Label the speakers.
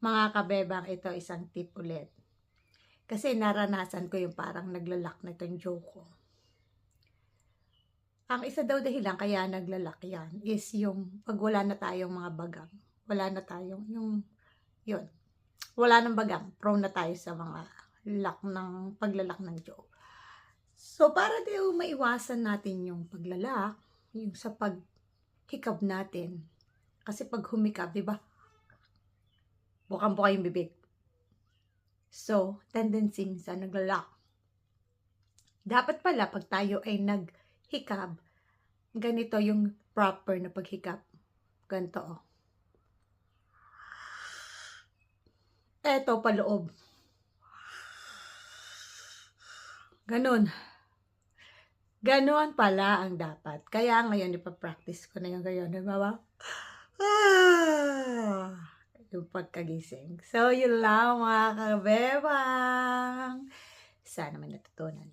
Speaker 1: Mga kabebang, ito isang tip ulit. Kasi naranasan ko yung parang naglalak na itong joke ko. Ang isa daw dahilan kaya naglalak yan is yung pag wala na tayong mga bagang. Wala na tayong yun. Wala nang bagang. Prone na tayo sa mga paglalak ng joke. So, para di maiwasan natin yung paglalak, yung sa paghikab natin. Kasi pag humikab, di ba? Bukang-buka yung bibig. So, tendency minsan naglalak. Dapat pala, pag tayo ay naghikab, ganito yung proper na paghikab. Ganito, oh. Eto, paloob. Ganun. Ganon pala ang dapat. Kaya ngayon, ipapractice ko na yung gayon. Diba ba? Yung pagkagising. So, yun lang mga kabebang. Sana may natutunan.